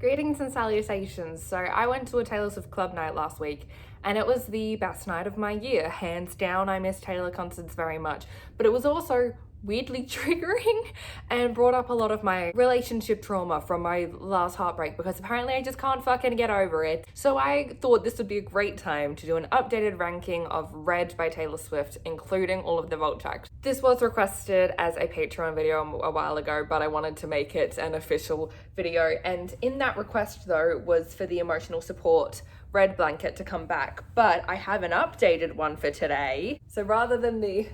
Greetings and salutations. So I went to a Taylor Swift club night last week and it was the best night of my year. Hands down, I miss Taylor concerts very much, but it was also weirdly triggering and brought up a lot of my relationship trauma from my last heartbreak because apparently I just can't fucking get over it. So I thought this would be a great time to do an updated ranking of Red by Taylor Swift, including all of the vault tracks. This was requested as a Patreon video a while ago, but I wanted to make it an official video, and in that request though was for the emotional support Red blanket to come back, but I have an updated one for today. So rather than the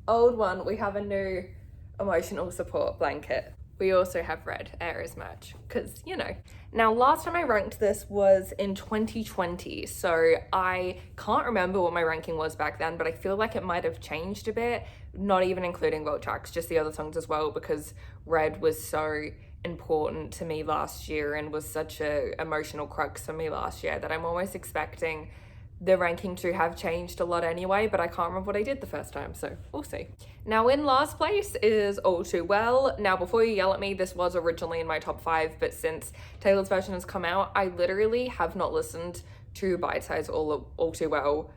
old one, we have a new emotional support blanket. We also have Red Aries merch, because, you know. Now, last time I ranked this was in 2020, so I can't remember what my ranking was back then, but I feel like it might have changed a bit, not even including vault tracks, just the other songs as well, because Red was so important to me last year and was such a emotional crux for me last year that I'm almost expecting the ranking to have changed a lot anyway, but I can't remember what I did the first time, so we'll see. Now in last place is All Too Well. Now before you yell at me, this was originally in my top 5, but since Taylor's version has come out, I literally have not listened to Bite Size All Too Well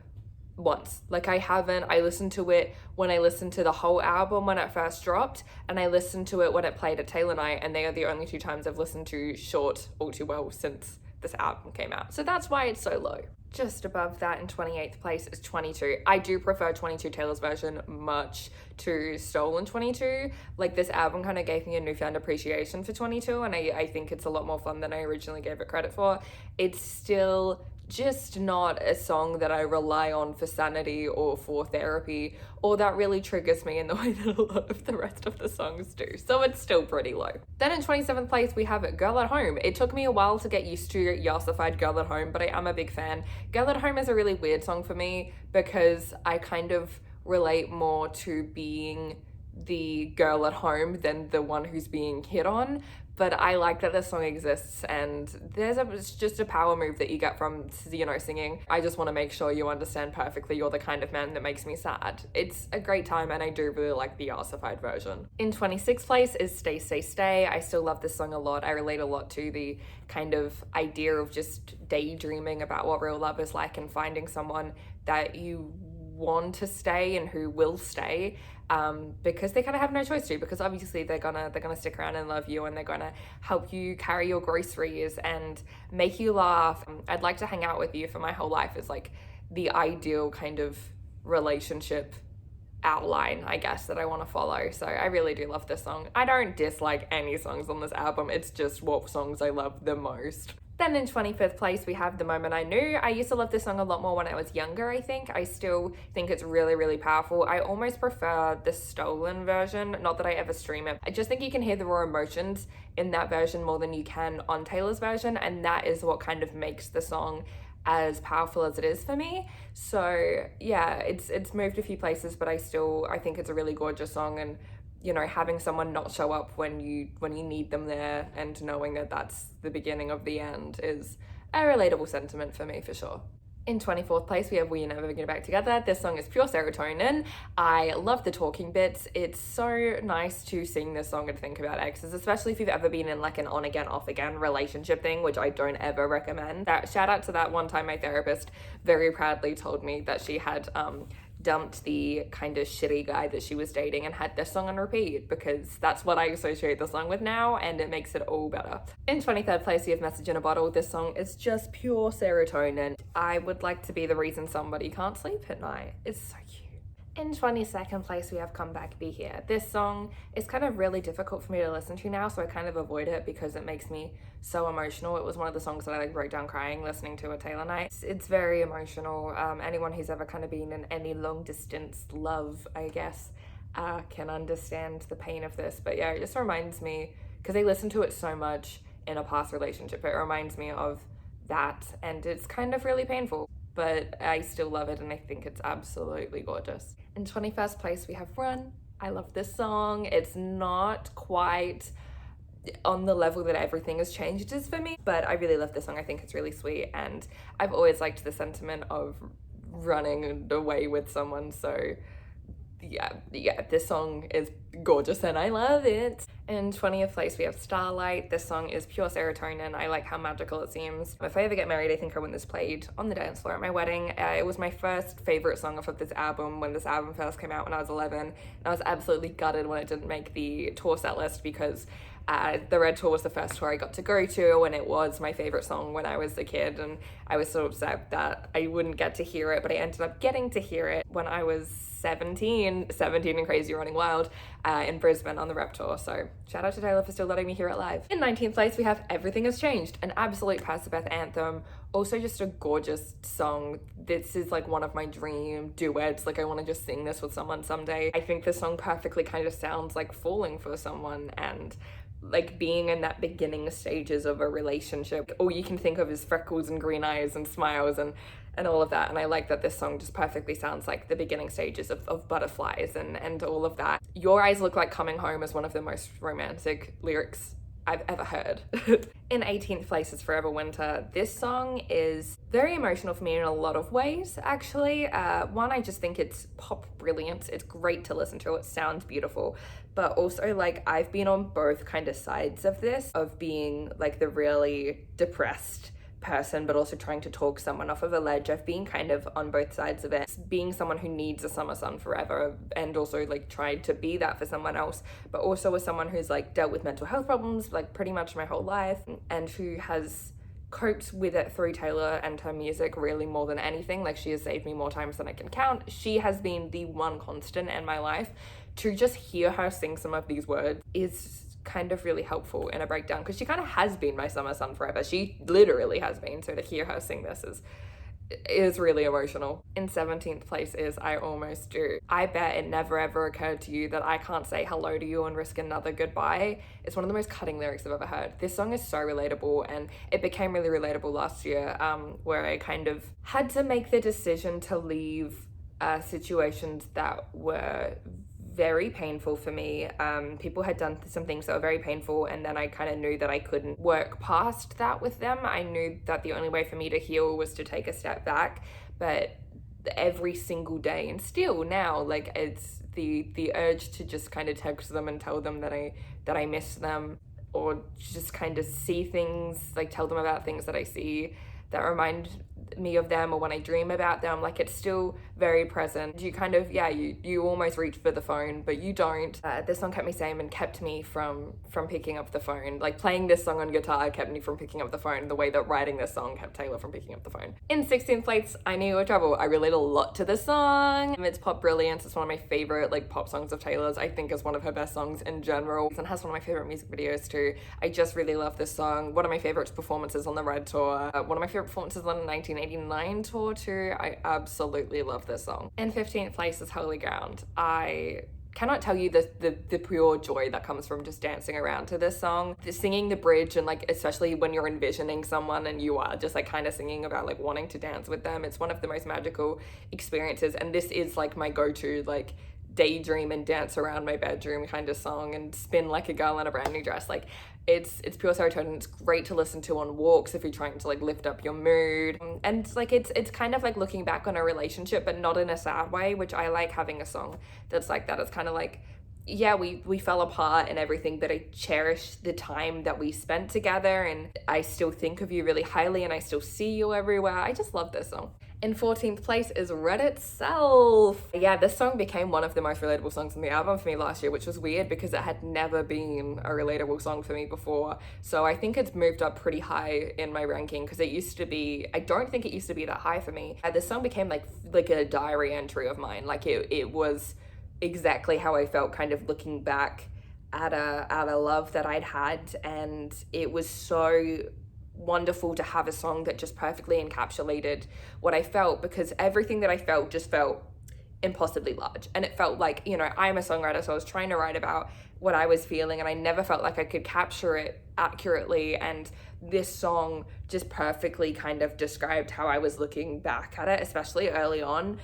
once. Like I haven't. I listened to it when I listened to the whole album when it first dropped, and I listened to it when it played at Taylor Night, and they are the only two times I've listened to short All Too Well since this album came out. So that's why it's so low. Just above that in 28th place is 22. I do prefer 22 Taylor's version much to Stolen 22. Like this album kind of gave me a newfound appreciation for 22, and I think it's a lot more fun than I originally gave it credit for. It's still just not a song that I rely on for sanity or for therapy, or that really triggers me in the way that a lot of the rest of the songs do. So it's still pretty low. Then in 27th place, we have Girl at Home. It took me a while to get used to Yassified Girl at Home, but I am a big fan. Girl at Home is a really weird song for me because I kind of relate more to being the girl at home than the one who's being hit on. But I like that this song exists, and it's just a power move that you get from, you know, singing, I just want to make sure you understand perfectly you're the kind of man that makes me sad. It's a great time, and I do really like the Yassified version. In 26th place is Stay, Stay, Stay. I still love this song a lot. I relate a lot to the kind of idea of just daydreaming about what real love is like and finding someone that you want to stay and who will stay, because they kind of have no choice to, because obviously they're gonna stick around and love you, and they're gonna help you carry your groceries and make you laugh. I'd like to hang out with you for my whole life is like the ideal kind of relationship outline, I guess, that I want to follow. So I really do love this song. I don't dislike any songs on this album, it's just what songs I love the most. Then in 25th place, we have The Moment I Knew. I used to love this song a lot more when I was younger, I think. I still think it's really, really powerful. I almost prefer the Stolen version, not that I ever stream it. I just think you can hear the raw emotions in that version more than you can on Taylor's version, and that is what kind of makes the song as powerful as it is for me. So yeah, it's moved a few places, but I think it's a really gorgeous song, and you know, having someone not show up when you need them there and knowing that that's the beginning of the end is a relatable sentiment for me for sure. In 24th place, we have We Are Never Get Back Together. This song is pure serotonin. I love the talking bits. It's so nice to sing this song and think about exes, especially if you've ever been in like an on again, off again relationship thing, which I don't ever recommend. Shout out to that one time my therapist very proudly told me that she had dumped the kind of shitty guy that she was dating and had this song on repeat, because that's what I associate the song with now, and it makes it all better. In 23rd place, we have Message in a Bottle. This song is just pure serotonin. I would like to be the reason somebody can't sleep at night. It's so cute. In 22nd place, we have Come Back, Be Here. This song is kind of really difficult for me to listen to now, so I kind of avoid it because it makes me so emotional. It was one of the songs that I like broke down crying listening to at Taylor Night. It's very emotional. Anyone who's ever kind of been in any long distance love, I guess, can understand the pain of this. But yeah, it just reminds me, because I listened to it so much in a past relationship, it reminds me of that, and it's kind of really painful. But I still love it, and I think it's absolutely gorgeous. In 21st place, we have Run. I love this song. It's not quite on the level that Everything Has Changed is for me, but I really love this song. I think it's really sweet, and I've always liked the sentiment of running away with someone, so yeah, this song is gorgeous and I love it. In 20th place, we have Starlight. This song is pure serotonin. I like how magical it seems. If I ever get married, I think I want this played on the dance floor at my wedding. It was my first favorite song off of this album when this album first came out when I was 11. And I was absolutely gutted when it didn't make the tour set list because the Red Tour was the first tour I got to go to, and it was my favorite song when I was a kid, and I was so upset that I wouldn't get to hear it, but I ended up getting to hear it when I was 17 and Crazy Running Wild in Brisbane on the Rep Tour. So shout out to Taylor for still letting me hear it live. In 19th place, we have Everything Has Changed, an absolute Pasabeth anthem. Also just a gorgeous song. This is like one of my dream duets. Like I want to just sing this with someone someday. I think this song perfectly kind of sounds like falling for someone and like being in that beginning stages of a relationship. All you can think of is freckles and green eyes and smiles and all of that. And I like that this song just perfectly sounds like the beginning stages of butterflies and all of that. Your Eyes Look Like Coming Home is one of the most romantic lyrics I've ever heard. In 18th place is Forever Winter. This song is very emotional for me in a lot of ways, actually. One, I just think it's pop brilliance. It's great to listen to. It sounds beautiful. But also, like, I've been on both kind of sides of this, of being like the really depressed person, but also trying to talk someone off of a ledge. I've been kind of on both sides of it, being someone who needs a summer sun forever and also like tried to be that for someone else, but also as someone who's like dealt with mental health problems like pretty much my whole life and who has coped with it through Taylor and her music really more than anything. Like she has saved me more times than I can count. She has been the one constant in my life. To just hear her sing some of these words is kind of really helpful in a breakdown, because she kind of has been my summer sun forever. She literally has been. So to hear her sing this is really emotional. In 17th place is I Almost Do. I bet it never ever occurred to you that I can't say hello to you and risk another goodbye. It's one of the most cutting lyrics I've ever heard. This song is so relatable, and it became really relatable last year, where I kind of had to make the decision to leave situations that were very painful for me. People had done some things that were very painful, and then I kind of knew that I couldn't work past that with them. I knew that the only way for me to heal was to take a step back, but every single day, and still now, like it's the urge to just kind of text them and tell them that I miss them, or just kind of see things, like tell them about things that I see that remind me of them, or when I dream about them, like it's still very present. You kind of, you almost reach for the phone, but you don't. This song kept me sane and kept me from picking up the phone. Like playing this song on guitar kept me from picking up the phone the way that writing this song kept Taylor from picking up the phone. In 16th place, I Knew You Were Trouble. I relate a lot to this song. It's pop brilliance. It's one of my favorite like pop songs of Taylor's. I think it's one of her best songs in general, and has one of my favorite music videos too. I just really love this song. One of my favorite performances on the Red Tour. One of my favorite performances on the 1989 tour too. I absolutely love this song. In 15th place is Holy Ground. I cannot tell you the pure joy that comes from just dancing around to this song. Singing the bridge, and like especially when you're envisioning someone and you are just like kind of singing about like wanting to dance with them, it's one of the most magical experiences. And this is like my go-to like daydream and dance around my bedroom kind of song, and spin like a girl in a brand new dress. Like it's pure serotonin. It's great to listen to on walks if you're trying to like lift up your mood, and like it's kind of like looking back on a relationship, but not in a sad way, which I like having a song that's like that. It's kind of like, yeah, we fell apart and everything, but I cherish the time that we spent together, and I still think of you really highly, and I still see you everywhere. I just love this song. In 14th place is Red Itself. Yeah, this song became one of the most relatable songs on the album for me last year, which was weird because it had never been a relatable song for me before. So I think it's moved up pretty high in my ranking, because it used to be, I don't think it used to be that high for me. This song became like a diary entry of mine. Like it was exactly how I felt kind of looking back at a love that I'd had, and it was so wonderful to have a song that just perfectly encapsulated what I felt, because everything that I felt just felt impossibly large, and it felt like, you know, I'm a songwriter, so I was trying to write about what I was feeling, and I never felt like I could capture it accurately, and this song just perfectly kind of described how I was looking back at it, especially early on.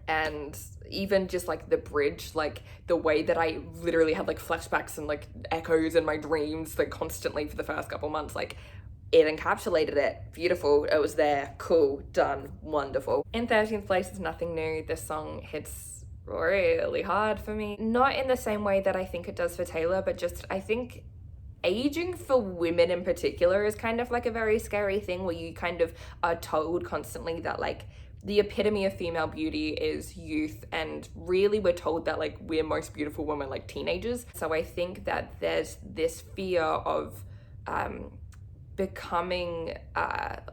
And even just like the bridge, like the way that I literally had like flashbacks and like echoes in my dreams like constantly for the first couple months, like it encapsulated it. Beautiful. It was there. Cool. Done. Wonderful. In 13th place is Nothing New. This song hits really hard for me. Not in the same way that I think it does for Taylor, but just I think aging for women in particular is kind of like a very scary thing, where you kind of are told constantly that like the epitome of female beauty is youth, and really we're told that like we're most beautiful when we're like teenagers. So I think that there's this fear of becoming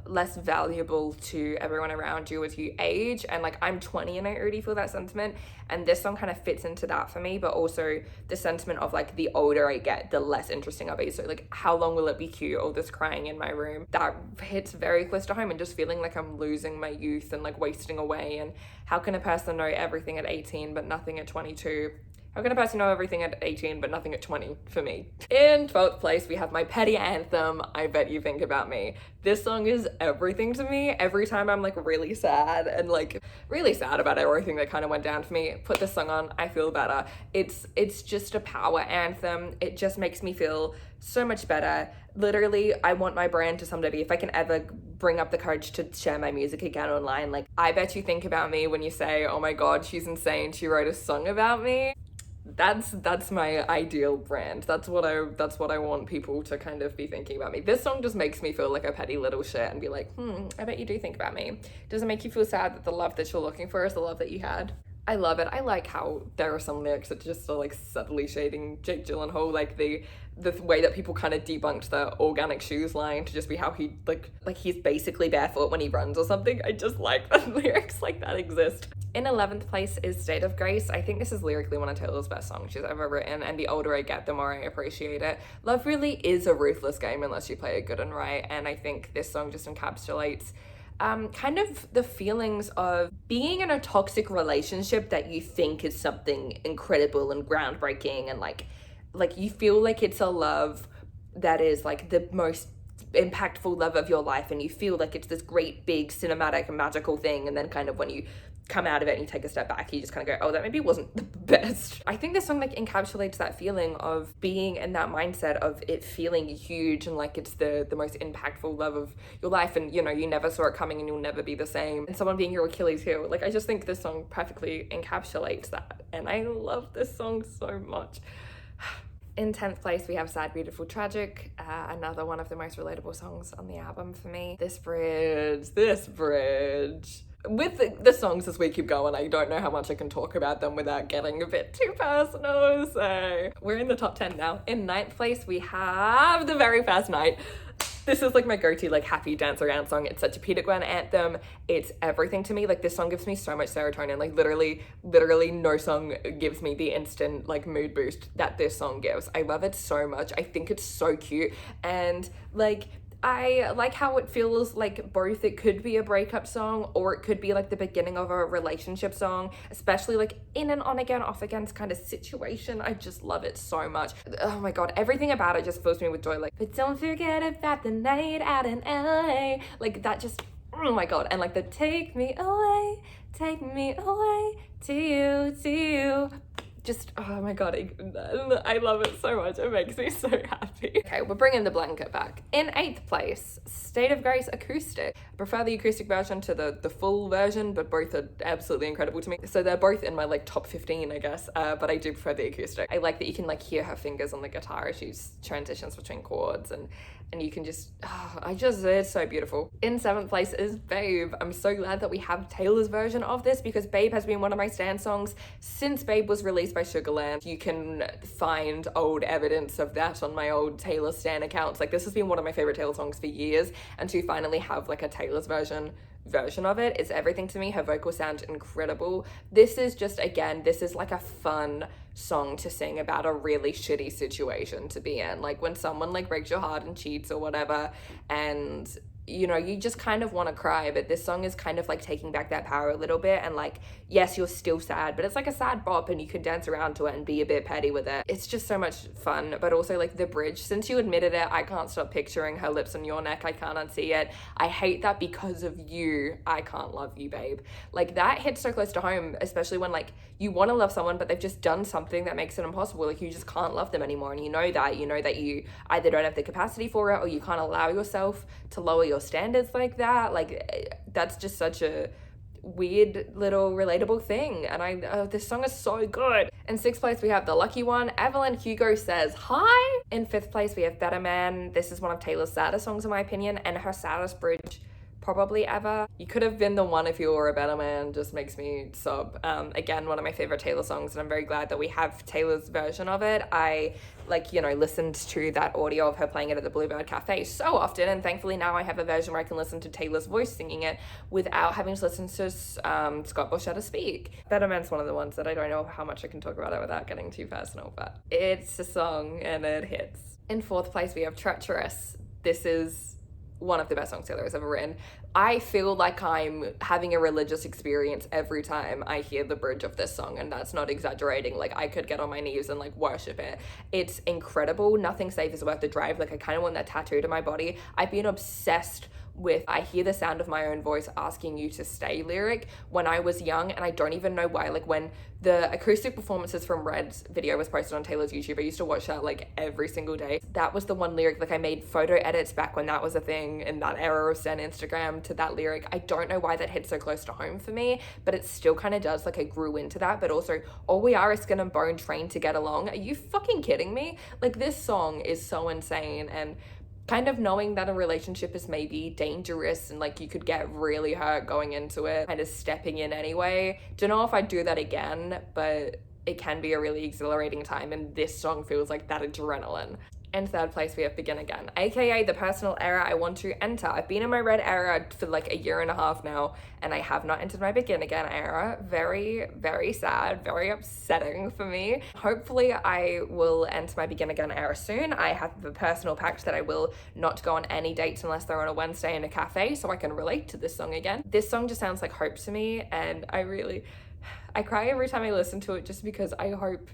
less valuable to everyone around you as you age. And like I'm 20 and I already feel that sentiment, and this song kind of fits into that for me, but also the sentiment of like the older I get, the less interesting I'll be. So like, how long will it be cute, all this crying in my room? That hits very close to home, and just feeling like I'm losing my youth and like wasting away. And how can a person know everything at 18 but nothing at 22? How can a person know everything at 18 but nothing at 20 for me? In 12th place, we have my petty anthem, I Bet You Think About Me. This song is everything to me. Every time I'm like really sad and like really sad about everything that kind of went down for me, put this song on, I feel better. It's just a power anthem. It just makes me feel so much better. Literally, I want my brand to someday be, if I can ever bring up the courage to share my music again online, like, I bet you think about me when you say, oh my God, she's insane, she wrote a song about me. That's my ideal brand. That's what I want people to kind of be thinking about me. This song just makes me feel like a petty little shit and be like, I bet you do think about me. Does it make you feel sad that the love that you're looking for is the love that you had? I love it. I like how there are some lyrics that just are like subtly shading Jake Gyllenhaal, like the way that people kind of debunked the organic shoes line to just be how he like he's basically barefoot when he runs or something. I just like that lyrics like that exist. In 11th place is State of Grace. I think this is lyrically one of Taylor's best songs she's ever written, and the older I get, the more I appreciate it. Love really is a ruthless game unless you play it good and right, and I think this song just encapsulates kind of the feelings of being in a toxic relationship that you think is something incredible and groundbreaking, and like you feel like it's a love that is like the most impactful love of your life, and you feel like it's this great big cinematic and magical thing, and then kind of when you come out of it and you take a step back, you just kind of go, oh, that maybe wasn't the best. I think this song like encapsulates that feeling of being in that mindset of it feeling huge and like it's the most impactful love of your life, and you know, you never saw it coming and you'll never be the same, and someone being your Achilles heel. Like, I just think this song perfectly encapsulates that, and I love this song so much. In 10th place, we have Sad, Beautiful, Tragic, another one of the most relatable songs on the album for me. This bridge. With the songs as we keep going, I don't know how much I can talk about them without getting a bit too personal, so we're in the top 10 now. In 9th place, we have The Very First Night. This is like my go-to like happy dance around song. It's such a Peter Gwen anthem. It's everything to me. Like, this song gives me so much serotonin. Like, literally no song gives me the instant like mood boost that this song gives. I love it so much. I think it's so cute, and like I like how it feels like both it could be a breakup song or it could be like the beginning of a relationship song, especially like in an on again, off again kind of situation. I just love it so much. Oh my God, everything about it just fills me with joy. Like, but don't forget about the night out in LA. Like, that just, oh my God. And like the take me away to you. Just, oh my God, I love it so much. It makes me so happy. Okay, we're bringing the blanket back. In 8th place, State of Grace acoustic. I prefer the acoustic version to the full version, but both are absolutely incredible to me. So they're both in my like top 15, I guess, but I do prefer the acoustic. I like that you can like hear her fingers on the guitar as she transitions between chords, and you can just, it's so beautiful. In 7th place is Babe. I'm so glad that we have Taylor's version of this, because Babe has been one of my stan songs since Babe was released by Sugarland. You can find old evidence of that on my old Taylor stan accounts. Like, this has been one of my favorite Taylor songs for years, and to finally have like a Taylor's version of it is everything to me. Her vocals sound incredible. This is just, again, this is like a fun song to sing about a really shitty situation to be in, like when someone like breaks your heart and cheats or whatever, and you know, you just kind of want to cry, but this song is kind of like taking back that power a little bit, and like, yes, you're still sad, but it's like a sad bop and you can dance around to it and be a bit petty with it. It's just so much fun. But also like the bridge, since you admitted it, I can't stop picturing her lips on your neck, I can't unsee it, I hate that because of you, I can't love you, babe. Like, that hits so close to home, especially when like you want to love someone but they've just done something that makes it impossible. Like, you just can't love them anymore, and you know that you either don't have the capacity for it, or you can't allow yourself to lower your standards like that. Like, that's just such a weird little relatable thing, and this song is so good. In 6th place we have The Lucky One. Evelyn Hugo Says Hi. In 5th place we have Better Man. This is one of Taylor's saddest songs in my opinion, and her saddest bridge probably ever. You could have been the one if you were a better man just makes me sob. Again, one of my favorite Taylor songs, and I'm very glad that we have Taylor's version of it. I listened to that audio of her playing it at the Bluebird Cafe so often, and thankfully now I have a version where I can listen to Taylor's voice singing it without having to listen to Scott Borchetta speak. Better Man's one of the ones that I don't know how much I can talk about it without getting too personal, but it's a song and it hits. In 4th place we have Treacherous. This is one of the best songs Taylor has ever written. I feel like I'm having a religious experience every time I hear the bridge of this song, and that's not exaggerating. Like, I could get on my knees and worship it. It's incredible. Nothing safe is worth the drive. I kind of want that tattooed on my body. I've been obsessed with I hear the sound of my own voice asking you to stay lyric when I was young, and I don't even know why. When the acoustic performances from Red's video was posted on Taylor's YouTube, I used to watch that every single day. That was the one lyric. I made photo edits back when that was a thing in that era of Stan Instagram to that lyric. I don't know why that hit so close to home for me, but it still kind of does. I grew into that, but also all we are is skin and bone trained to get along. Are you fucking kidding me? This song is so insane, and kind of knowing that a relationship is maybe dangerous and you could get really hurt going into it, kind of stepping in anyway. Don't know if I'd do that again, but it can be a really exhilarating time, and this song feels like that adrenaline. In 3rd place we have Begin Again, aka the personal era I want to enter. I've been in my Red era for a year and a half now, and I have not entered my Begin Again era. Very, very sad, very upsetting for me. Hopefully I will enter my Begin Again era soon. I have the personal pact that I will not go on any dates unless they're on a Wednesday in a cafe, so I can relate to this song again. This song just sounds like hope to me, and I cry every time I listen to it just because I hope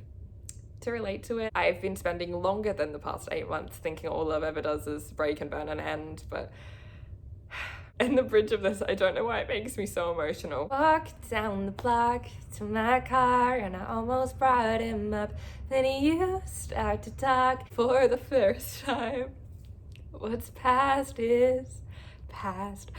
to relate to it. I've been spending longer than the past 8 months thinking all love ever does is break and burn and end, but in the bridge of this, I don't know why it makes me so emotional. Walked down the block to my car and I almost brought him up. Then you start to talk for the first time. What's past is past.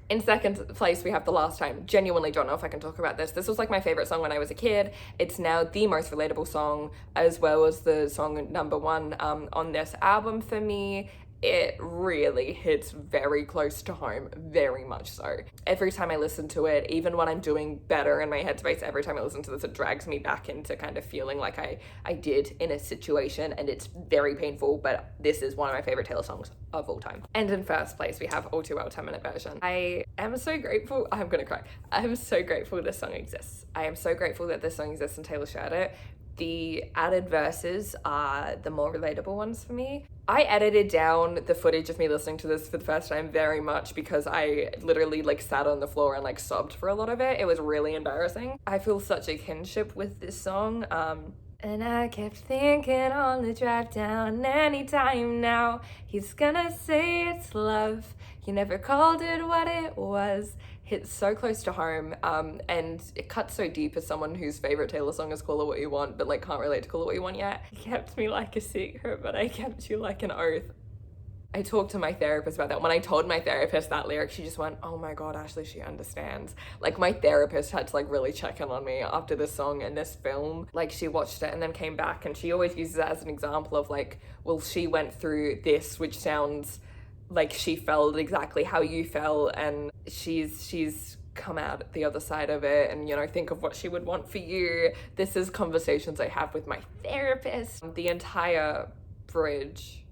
In 2nd place we have The Last Time. Genuinely don't know if I can talk about this. This was my favorite song when I was a kid. It's now the most relatable song, as well as the song number 1 on this album for me. It really hits very close to home, very much so. Every time I listen to it, even when I'm doing better in my headspace, every time I listen to this, it drags me back into kind of feeling like I did in a situation, and it's very painful, but this is one of my favorite Taylor songs of all time. And in 1st place, we have All Too Well 10-minute version. I am so grateful, I'm gonna cry. I'm so grateful this song exists. I am so grateful that this song exists and Taylor shared it. The added verses are the more relatable ones for me. I edited down the footage of me listening to this for the first time very much because I literally sat on the floor and sobbed for a lot of it. It was really embarrassing. I feel such a kinship with this song. And I kept thinking on the drive down, anytime now he's gonna say it's love. He never called it what it was. Hits so close to home, and it cuts so deep as someone whose favorite Taylor song is Call It What You Want, but can't relate to Call It What You Want yet. He kept me like a secret, but I kept you like an oath. I talked to my therapist about that. When I told my therapist that lyric, she just went, oh my God, Ashlee, she understands. My therapist had to really check in on me after this song and this film. She watched it and then came back, and she always uses it as an example of well, she went through this, which sounds like she felt exactly how you felt, and she's come out the other side of it, and think of what she would want for you. This is conversations I have with my therapist. The entire bridge,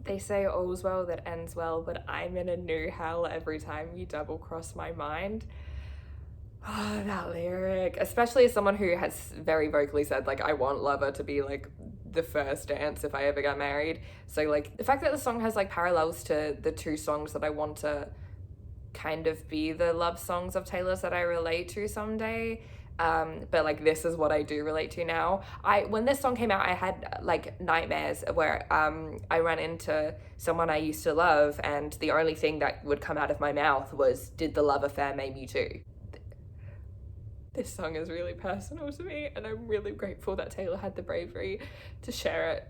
they say all's well that ends well, but I'm in a new hell every time you double cross my mind. Oh, that lyric, especially as someone who has very vocally said I want Lover to be the first dance if I ever get married. So the fact that the song has parallels to the 2 songs that I want to kind of be the love songs of Taylor's that I relate to someday. But this is what I do relate to now. When this song came out, I had nightmares where I ran into someone I used to love, and the only thing that would come out of my mouth was, did the love affair make you too? This song is really personal to me, and I'm really grateful that Taylor had the bravery to share it.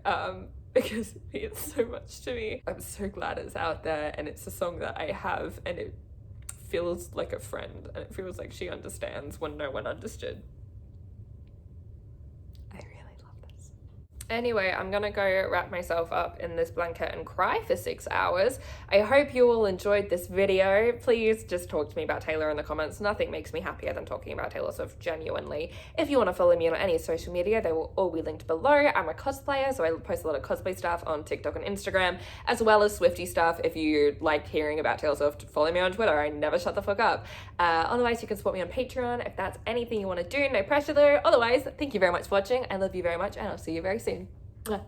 because it means so much to me. I'm so glad it's out there, and it's a song that I have, and it feels like a friend, and it feels like she understands when no one understood. I really love this. Anyway, I'm gonna go wrap myself up in this blanket and cry for 6 hours. I hope you all enjoyed this video. Please just talk to me about Taylor in the comments. Nothing makes me happier than talking about Taylor Swift, genuinely. If you want to follow me on any social media, they will all be linked below. I'm a cosplayer, so I post a lot of cosplay stuff on TikTok and Instagram, as well as Swiftie stuff. If you like hearing about Taylor Swift, follow me on Twitter. I never shut the fuck up. Otherwise, you can support me on Patreon if that's anything you want to do. No pressure though. Otherwise, thank you very much for watching. I love you very much, and I'll see you very soon. Mwah.